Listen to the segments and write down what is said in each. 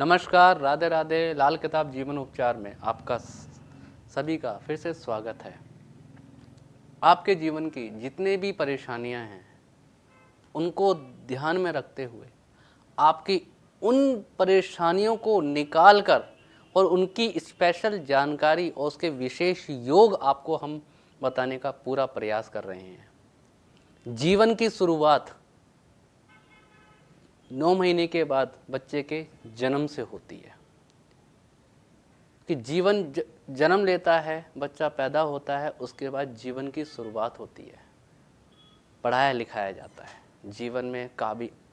नमस्कार, राधे राधे। लाल किताब जीवन उपचार में आपका सभी का फिर से स्वागत है। आपके जीवन की जितने भी परेशानियां हैं उनको ध्यान में रखते हुए आपकी उन परेशानियों को निकाल कर और उनकी स्पेशल जानकारी और उसके विशेष योग आपको हम बताने का पूरा प्रयास कर रहे हैं। जीवन की शुरुआत 9 महीने के बाद बच्चे के जन्म से होती है कि जीवन जन्म लेता है, बच्चा पैदा होता है, उसके बाद जीवन की शुरुआत होती है। पढ़ाया लिखाया जाता है, जीवन में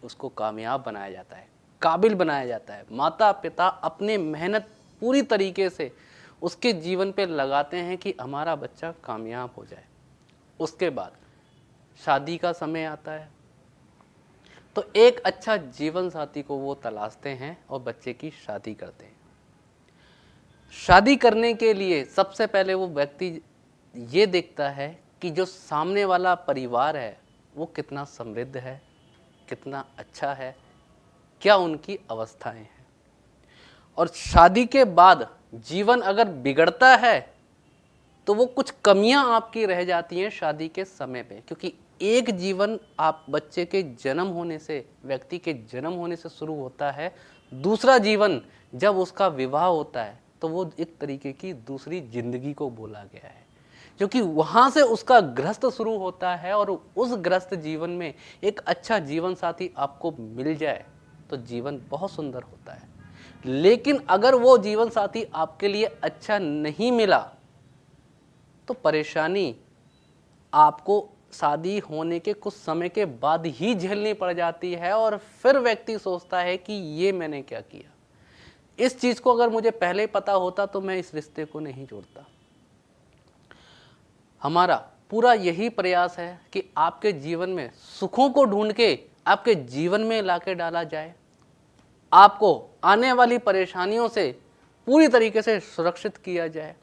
उसको कामयाब बनाया जाता है, काबिल बनाया जाता है। माता पिता अपने मेहनत पूरी तरीके से उसके जीवन पे लगाते हैं कि हमारा बच्चा कामयाब हो जाए। उसके बाद शादी का समय आता है तो एक अच्छा जीवन साथी को वो तलाशते हैं और बच्चे की शादी करते हैं। शादी करने के लिए सबसे पहले वो व्यक्ति ये देखता है कि जो सामने वाला परिवार है वो कितना समृद्ध है, कितना अच्छा है, क्या उनकी अवस्थाएं हैं। और शादी के बाद जीवन अगर बिगड़ता है तो वो कुछ कमियां आपकी रह जाती हैं शादी के समय पे, क्योंकि एक जीवन आप बच्चे के जन्म होने से, व्यक्ति के जन्म होने से शुरू होता है। दूसरा जीवन जब उसका विवाह होता है तो वो एक तरीके की दूसरी जिंदगी को बोला गया है, क्योंकि वहां से उसका गृहस्थ शुरू होता है। और उस गृहस्थ जीवन में एक अच्छा जीवन साथी आपको मिल जाए तो जीवन बहुत सुंदर होता है। लेकिन अगर वो जीवन साथी आपके लिए अच्छा नहीं मिला तो परेशानी आपको शादी होने के कुछ समय के बाद ही झेलनी पड़ जाती है। और फिर व्यक्ति सोचता है कि ये मैंने क्या किया। इस चीज को अगर मुझे पहले पता होता तो मैं इस रिश्ते को नहीं जोड़ता। हमारा पूरा यही प्रयास है कि आपके जीवन में सुखों को ढूंढ के आपके जीवन में लाके डाला जाए, आपको आने वाली परेशानियों से पूरी तरीके से सुरक्षित किया जाए।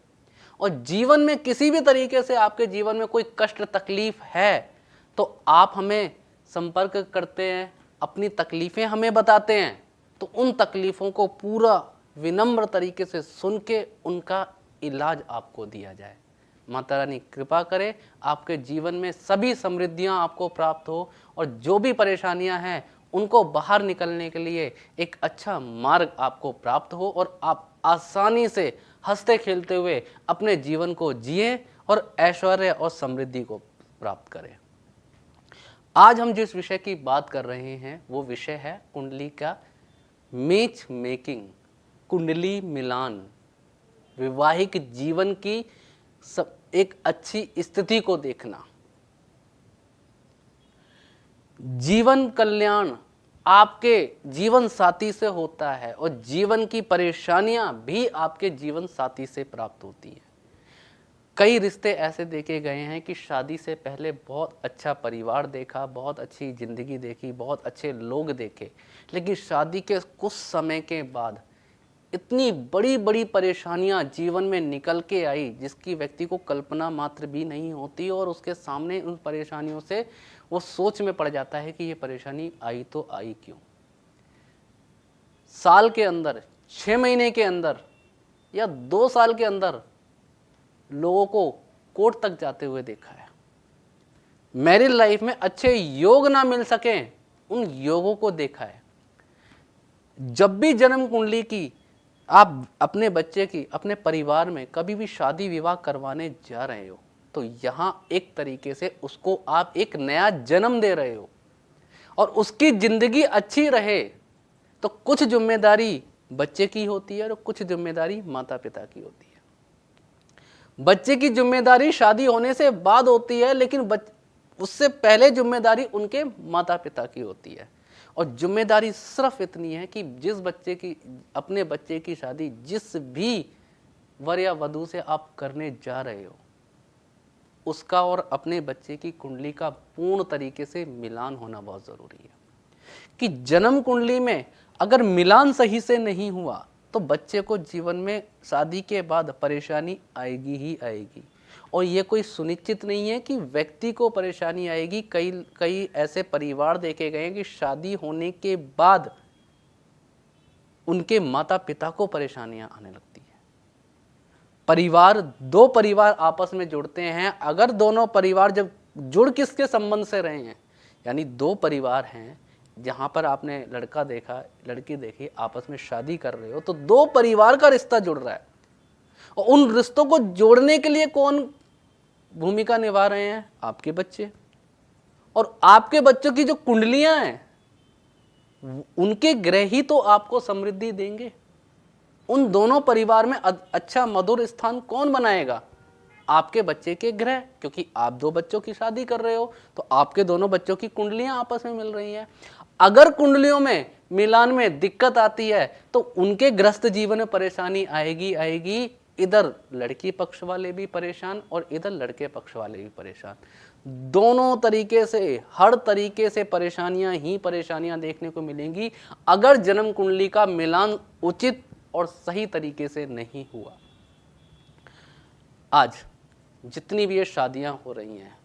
और जीवन में किसी भी तरीके से आपके जीवन में कोई कष्ट तकलीफ है तो आप हमें संपर्क करते हैं, अपनी तकलीफें हमें बताते हैं, तो उन तकलीफों को पूरा विनम्र तरीके से सुन के उनका इलाज आपको दिया जाए। माता रानी कृपा करे आपके जीवन में सभी समृद्धियां आपको प्राप्त हो और जो भी परेशानियां हैं उनको बाहर निकलने के लिए एक अच्छा मार्ग आपको प्राप्त हो और आप आसानी से हंसते खेलते हुए अपने जीवन को जिए और ऐश्वर्य और समृद्धि को प्राप्त करें। आज हम जिस विषय की बात कर रहे हैं वो विषय है कुंडली का मैच मेकिंग, कुंडली मिलान, वैवाहिक जीवन की एक अच्छी स्थिति को देखना। जीवन कल्याण आपके जीवन साथी से होता है और जीवन की परेशानियां भी आपके जीवन साथी से प्राप्त होती हैं। कई रिश्ते ऐसे देखे गए हैं कि शादी से पहले बहुत अच्छा परिवार देखा, बहुत अच्छी जिंदगी देखी, बहुत अच्छे लोग देखे, लेकिन शादी के कुछ समय के बाद इतनी बड़ी बड़ी परेशानियां जीवन में निकल के आई जिसकी व्यक्ति को कल्पना मात्र भी नहीं होती। और उसके सामने उन परेशानियों से वो सोच में पड़ जाता है कि ये परेशानी आई तो आई क्यों। साल के अंदर, 6 महीने के अंदर या 2 साल के अंदर लोगों को कोर्ट तक जाते हुए देखा है। मैरिज लाइफ में अच्छे योग ना मिल सके उन योगों को देखा है। जब भी जन्म कुंडली की आप अपने बच्चे की, अपने परिवार में कभी भी शादी विवाह करवाने जा रहे हो तो यहां एक तरीके से उसको आप एक नया जन्म दे रहे हो और उसकी जिंदगी अच्छी रहे तो कुछ जिम्मेदारी बच्चे की होती है और कुछ जिम्मेदारी माता पिता की होती है। बच्चे की जिम्मेदारी शादी होने से बाद होती है, लेकिन उससे पहले जिम्मेदारी उनके माता पिता की होती है। और जिम्मेदारी सिर्फ इतनी है कि अपने बच्चे की शादी जिस भी वर या वधू से आप करने जा रहे हो उसका और अपने बच्चे की कुंडली का पूर्ण तरीके से मिलान होना बहुत जरूरी है। कि जन्म कुंडली में अगर मिलान सही से नहीं हुआ तो बच्चे को जीवन में शादी के बाद परेशानी आएगी ही आएगी। और ये कोई सुनिश्चित नहीं है कि व्यक्ति को परेशानी आएगी। कई ऐसे परिवार देखे गए हैं कि शादी होने के बाद उनके माता पिता को परेशानियां आने लगती है। परिवार, दो परिवार आपस में जुड़ते हैं, अगर दोनों परिवार जब जुड़ किसके संबंध से रहे हैं, यानी दो परिवार हैं, जहां पर आपने लड़का देखा लड़की देखी, आपस में शादी कर रहे हो, तो दो परिवार का रिश्ता जुड़ रहा है। और उन रिश्तों को जोड़ने के लिए कौन भूमिका निभा रहे हैं? आपके बच्चे। और आपके बच्चों की जो कुंडलियां हैं, उनके ग्रह ही तो आपको समृद्धि देंगे। उन दोनों परिवार में अच्छा मधुर स्थान कौन बनाएगा? आपके बच्चे के ग्रह, क्योंकि आप दो बच्चों की शादी कर रहे हो, तो आपके दोनों बच्चों की कुंडलियां आपस में मिल रही हैं। अगर कुंडलियों में मिलान में दिक्कत आती है तो उनके ग्रस्त जीवन में परेशानी आएगी। इधर लड़की पक्ष वाले भी परेशान और इधर लड़के पक्ष वाले भी परेशान। दोनों तरीके से, हर तरीके से परेशानियां ही परेशानियां देखने को मिलेंगी अगर जन्म कुंडली का मिलान उचित और सही तरीके से नहीं हुआ। आज जितनी भी ये शादियां हो रही हैं,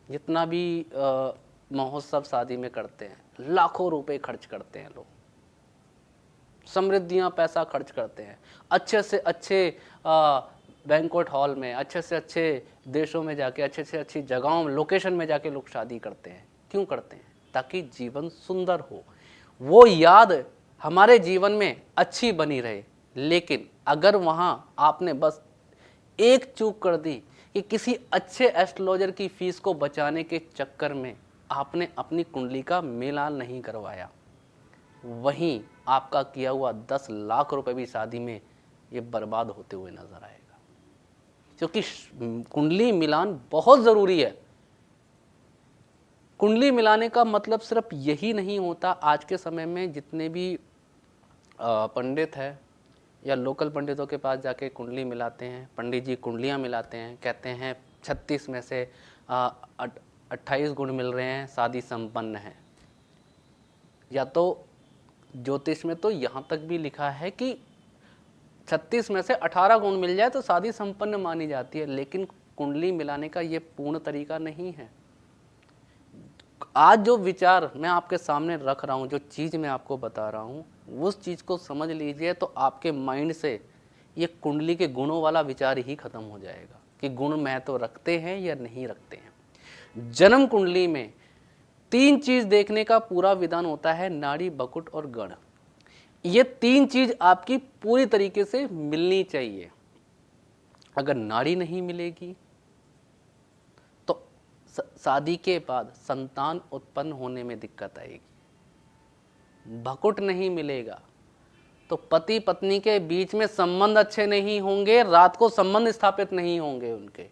जितना भी महोत्सव शादी में करते हैं, लाखों रुपए खर्च करते हैं लोग, समृद्धियां पैसा खर्च करते हैं, अच्छे से अच्छे बैंक्वेट हॉल में, अच्छे से अच्छे देशों में जाके, अच्छे से अच्छी जगहों में, लोकेशन में जाके लोग शादी करते हैं। क्यों करते हैं? ताकि जीवन सुंदर हो, वो याद हमारे जीवन में अच्छी बनी रहे। लेकिन अगर वहां आपने बस एक चूक कर दी कि किसी अच्छे एस्ट्रोलॉजर की फीस को बचाने के चक्कर में आपने अपनी कुंडली का मिलान नहीं करवाया, वहीं आपका किया हुआ 10 लाख रुपए भी शादी में ये बर्बाद होते हुए नजर आएगा। क्योंकि कुंडली मिलान बहुत जरूरी है। कुंडली मिलाने का मतलब सिर्फ यही नहीं होता। आज के समय में जितने भी पंडित है या लोकल पंडितों के पास जाके कुंडली मिलाते हैं, पंडित जी कुंडलियां मिलाते हैं, कहते हैं 36 में से 28 गुण मिल रहे हैं, शादी संपन्न है। या तो ज्योतिष में तो यहाँ तक भी लिखा है कि 36 में से 18 गुण मिल जाए तो शादी संपन्न मानी जाती है। लेकिन कुंडली मिलाने का ये पूर्ण तरीका नहीं है। आज जो विचार मैं आपके सामने रख रहा हूँ, जो चीज़ मैं आपको बता रहा हूँ, उस चीज़ को समझ लीजिए तो आपके माइंड से ये कुंडली के गुणों वाला विचार ही खत्म हो जाएगा कि गुण महत्व रखते हैं या नहीं रखते हैं। जन्म कुंडली में 3 चीज देखने का पूरा विधान होता है, नाड़ी, बकुट और गण। ये 3 चीज आपकी पूरी तरीके से मिलनी चाहिए। अगर नाड़ी नहीं मिलेगी तो शादी के बाद संतान उत्पन्न होने में दिक्कत आएगी। बकुट नहीं मिलेगा तो पति पत्नी के बीच में संबंध अच्छे नहीं होंगे, रात को संबंध स्थापित नहीं होंगे उनके,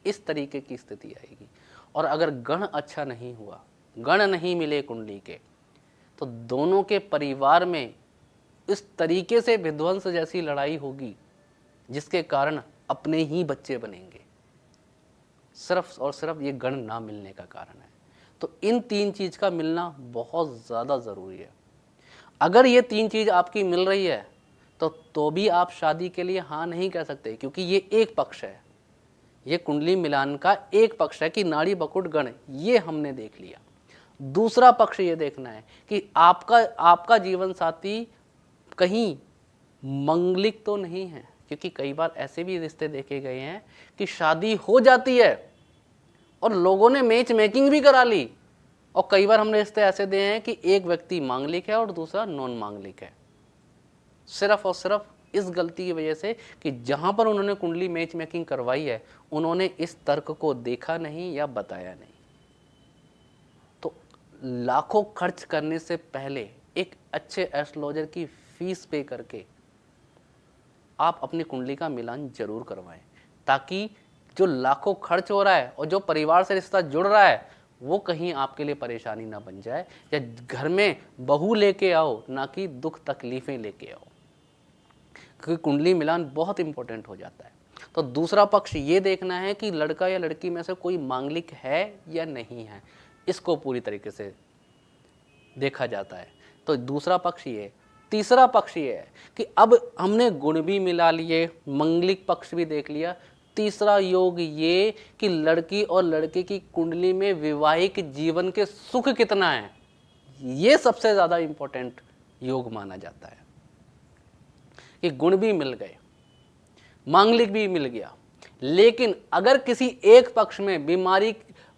इस तरीके की स्थिति आएगी। और अगर गण अच्छा नहीं हुआ, गण नहीं मिले कुंडली के, तो दोनों के परिवार में इस तरीके से विध्वंस जैसी लड़ाई होगी जिसके कारण अपने ही बच्चे बनेंगे, सिर्फ और सिर्फ ये गण ना मिलने का कारण है। तो इन 3 चीज का मिलना बहुत ज्यादा जरूरी है। अगर ये 3 चीज आपकी मिल रही है तो भी आप शादी के लिए हाँ नहीं कह सकते, क्योंकि ये एक पक्ष है, ये कुंडली मिलान का एक पक्ष है कि नाड़ी बकुट गण, ये हमने देख लिया। दूसरा पक्ष ये देखना है कि आपका जीवन साथी कहीं मंगलिक तो नहीं है, क्योंकि कई बार ऐसे भी रिश्ते देखे गए हैं कि शादी हो जाती है और लोगों ने मैच मेकिंग भी करा ली, और कई बार हमने रिश्ते ऐसे दिए हैं कि एक व्यक्ति मांगलिक है और दूसरा नॉन मांगलिक है, सिर्फ और सिर्फ इस गलती की वजह से कि जहां पर उन्होंने कुंडली मैच मेकिंग करवाई है उन्होंने इस तर्क को देखा नहीं या बताया नहीं। तो लाखों खर्च करने से पहले एक अच्छे एस्ट्रोलॉजर की फीस पे करके आप अपनी कुंडली का मिलान जरूर करवाएं, ताकि जो लाखों खर्च हो रहा है और जो परिवार से रिश्ता जुड़ रहा है वो कहीं आपके लिए परेशानी ना बन जाए, या घर में बहू लेके आओ ना कि दुख तकलीफें लेके आओ, क्योंकि कुंडली मिलान बहुत इंपॉर्टेंट हो जाता है। तो दूसरा पक्ष ये देखना है कि लड़का या लड़की में से कोई मांगलिक है या नहीं है, इसको पूरी तरीके से देखा जाता है। तो दूसरा पक्ष ये। तीसरा पक्ष ये है कि अब हमने गुण भी मिला लिए, मंगलिक पक्ष भी देख लिया, तीसरा योग ये कि लड़की और लड़के की कुंडली में वैवाहिक जीवन के सुख कितना है, ये सबसे ज्यादा इंपॉर्टेंट योग माना जाता है। कि गुण भी मिल गए, मांगलिक भी मिल गया, लेकिन अगर किसी एक पक्ष में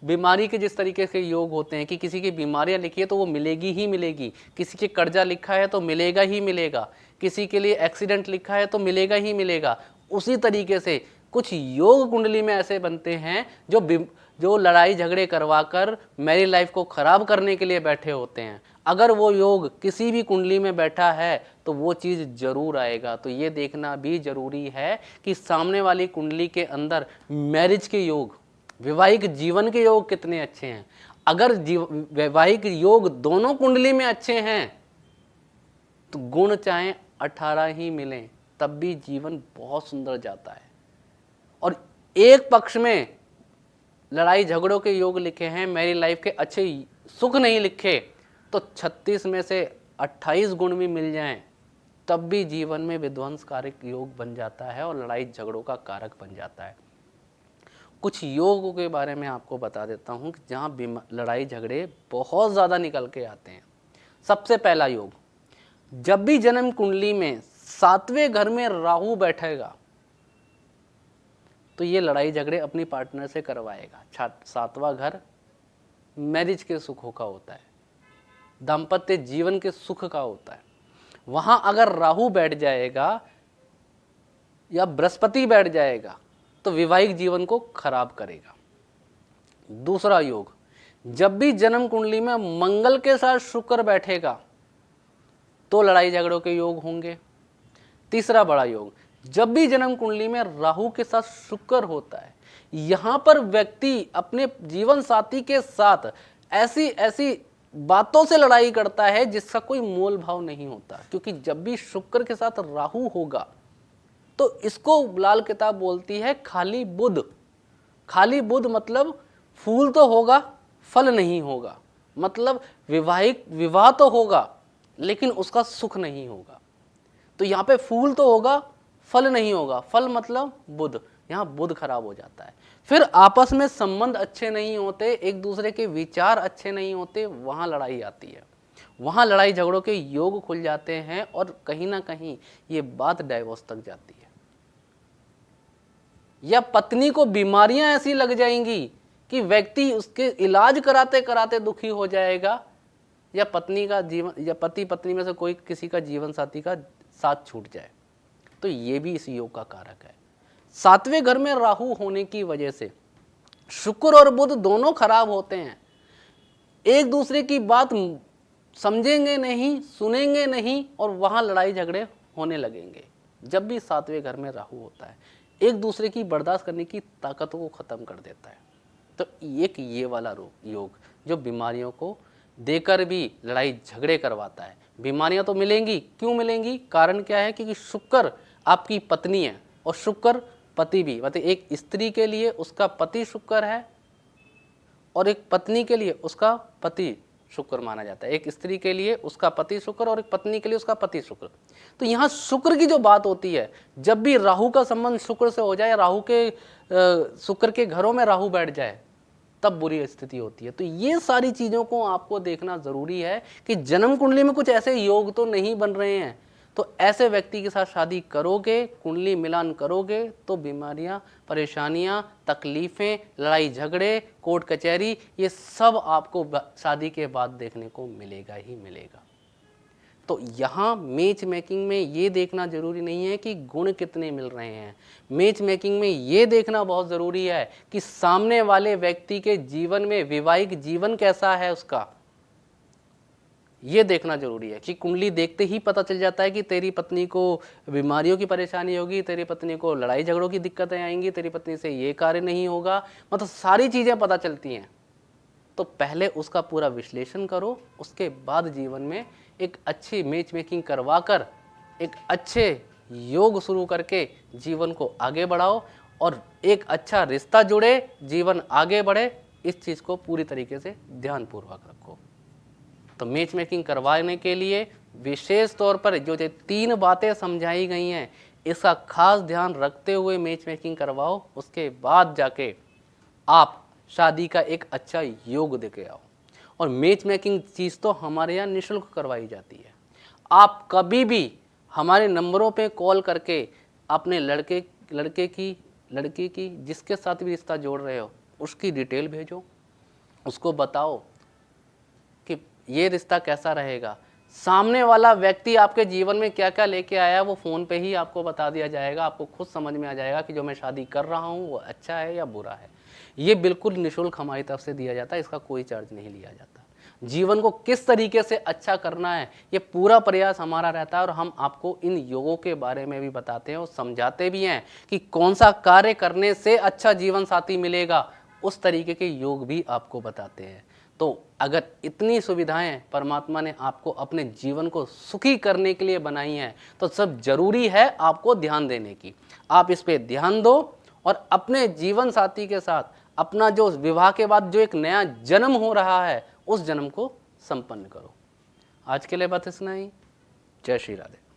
बीमारी के जिस तरीके से योग होते हैं कि किसी की बीमारियां लिखी है तो वो मिलेगी ही मिलेगी, किसी के कर्जा लिखा है तो मिलेगा ही मिलेगा, किसी के लिए एक्सीडेंट लिखा है तो मिलेगा ही मिलेगा, उसी तरीके से कुछ योग कुंडली में ऐसे बनते हैं जो लड़ाई झगड़े करवाकर मेरी लाइफ को खराब करने के लिए बैठे होते हैं। अगर वो योग किसी भी कुंडली में बैठा है तो वो चीज़ जरूर आएगा। तो ये देखना भी जरूरी है कि सामने वाली कुंडली के अंदर मैरिज के योग, वैवाहिक जीवन के योग कितने अच्छे हैं। अगर वैवाहिक योग दोनों कुंडली में अच्छे हैं तो गुण चाहे 18 ही मिलें तब भी जीवन बहुत सुंदर जाता है। और एक पक्ष में लड़ाई झगड़ों के योग लिखे हैं, मेरी लाइफ के अच्छे सुख नहीं लिखे, तो 36 में से 28 गुण भी मिल जाएं तब भी जीवन में विध्वंसकारक योग बन जाता है और लड़ाई झगड़ों का कारक बन जाता है। कुछ योगों के बारे में आपको बता देता हूं कि जहां लड़ाई झगड़े बहुत ज़्यादा निकल के आते हैं। सबसे पहला योग, जब भी जन्म कुंडली में 7वें घर में राहु बैठेगा तो ये लड़ाई झगड़े अपनी पार्टनर से करवाएगा। 7वां घर मैरिज के सुखों का होता है, दाम्पत्य जीवन के सुख का होता है। वहां अगर राहु बैठ जाएगा या बृहस्पति बैठ जाएगा तो वैवाहिक जीवन को खराब करेगा। दूसरा योग, जब भी जन्म कुंडली में मंगल के साथ शुक्र बैठेगा तो लड़ाई झगड़ों के योग होंगे। तीसरा बड़ा योग, जब भी जन्म कुंडली में राहु के साथ शुक्र होता है, यहां पर व्यक्ति अपने जीवन साथी के साथ ऐसी बातों से लड़ाई करता है जिसका कोई मोल भाव नहीं होता, क्योंकि जब भी शुक्र के साथ राहु होगा तो इसको लाल किताब बोलती है खाली बुध। खाली बुध मतलब फूल तो होगा, फल नहीं होगा, मतलब विवाह तो होगा लेकिन उसका सुख नहीं होगा। तो यहाँ पे फूल तो होगा, फल नहीं होगा, फल मतलब बुध, यहाँ बुध खराब हो जाता है। फिर आपस में संबंध अच्छे नहीं होते, एक दूसरे के विचार अच्छे नहीं होते, वहाँ लड़ाई आती है, वहाँ लड़ाई झगड़ों के योग खुल जाते हैं और कहीं ना कहीं ये बात डाइवोर्स तक जाती है। या पत्नी को बीमारियां ऐसी लग जाएंगी कि व्यक्ति उसके इलाज कराते कराते दुखी हो जाएगा, या पत्नी का जीवन या पति पत्नी में से कोई किसी का जीवन साथी का साथ छूट जाए, तो ये भी इस योग का कारक है। 7वें घर में राहु होने की वजह से शुक्र और बुध दोनों खराब होते हैं, एक दूसरे की बात समझेंगे नहीं, सुनेंगे नहीं और वहां लड़ाई झगड़े होने लगेंगे। जब भी 7वें घर में राहु होता है, एक दूसरे की बर्दाश्त करने की ताकतों को खत्म कर देता है। तो एक ये वाला योग जो बीमारियों को देकर भी लड़ाई झगड़े करवाता है। बीमारियां तो मिलेंगी, क्यों मिलेंगी, कारण क्या है, क्योंकि शुक्र आपकी पत्नी है और शुक्र पति भी, मतलब एक स्त्री के लिए उसका पति शुक्र है और एक पत्नी के लिए उसका पति शुक्र माना जाता है। एक स्त्री के लिए उसका पति शुक्र और एक पत्नी के लिए उसका पति शुक्र। तो यहाँ शुक्र की जो बात होती है, जब भी राहु का संबंध शुक्र से हो जाए, शुक्र के घरों में राहु बैठ जाए, तब बुरी स्थिति होती है। तो ये सारी चीज़ों को आपको देखना ज़रूरी है कि जन्म कुंडली में कुछ ऐसे योग तो नहीं बन रहे हैं। तो ऐसे व्यक्ति के साथ शादी करोगे, कुंडली मिलान करोगे, तो बीमारियां, परेशानियां, तकलीफ़ें, लड़ाई झगड़े, कोर्ट कचहरी, ये सब आपको शादी के बाद देखने को मिलेगा ही मिलेगा। तो यहाँ मैच मेकिंग में ये देखना जरूरी नहीं है कि गुण कितने मिल रहे हैं, मैच मेकिंग में ये देखना बहुत ज़रूरी है कि सामने वाले व्यक्ति के जीवन में वैवाहिक जीवन कैसा है उसका, ये देखना जरूरी है। कि कुंडली देखते ही पता चल जाता है कि तेरी पत्नी को बीमारियों की परेशानी होगी, तेरी पत्नी को लड़ाई झगड़ों की दिक्कतें आएंगी, तेरी पत्नी से ये कार्य नहीं होगा, मतलब सारी चीज़ें पता चलती हैं। तो पहले उसका पूरा विश्लेषण करो, उसके बाद जीवन में एक अच्छी मैच मेकिंग करवाकर एक अच्छे योग शुरू करके जीवन को आगे बढ़ाओ और एक अच्छा रिश्ता जुड़े, जीवन आगे बढ़े। इस चीज़ को पूरी तरीके से ध्यानपूर्वक रखो। तो मैच मेकिंग करवाने के लिए विशेष तौर पर जो 3 बातें समझाई गई हैं, इसका खास ध्यान रखते हुए मैच मेकिंग करवाओ। उसके बाद जाके आप शादी का एक अच्छा योग देके आओ। और मैच मेकिंग चीज़ तो हमारे यहाँ निःशुल्क करवाई जाती है। आप कभी भी हमारे नंबरों पे कॉल करके अपने लड़के की जिसके साथ भी रिश्ता जोड़ रहे हो उसकी डिटेल भेजो, उसको बताओ कि ये रिश्ता कैसा रहेगा। सामने वाला व्यक्ति आपके जीवन में क्या क्या लेके आया वो फ़ोन पे ही आपको बता दिया जाएगा, आपको खुद समझ में आ जाएगा कि जो मैं शादी कर रहा हूँ वो अच्छा है या बुरा है। ये बिल्कुल निःशुल्क हमारी तरफ से दिया जाता है, इसका कोई चार्ज नहीं लिया जाता। जीवन को किस तरीके से अच्छा करना है ये पूरा प्रयास हमारा रहता है, और हम आपको इन योगों के बारे में भी बताते हैं और समझाते भी हैं कि कौन सा कार्य करने से अच्छा जीवन साथी मिलेगा, उस तरीके के योग भी आपको बताते हैं। तो अगर इतनी सुविधाएं परमात्मा ने आपको अपने जीवन को सुखी करने के लिए बनाई हैं तो सब जरूरी है आपको ध्यान देने की। आप इस पे ध्यान दो और अपने जीवन साथी के साथ अपना जो विवाह के बाद जो एक नया जन्म हो रहा है उस जन्म को संपन्न करो। आज के लिए बस इतना ही। जय श्री राधे।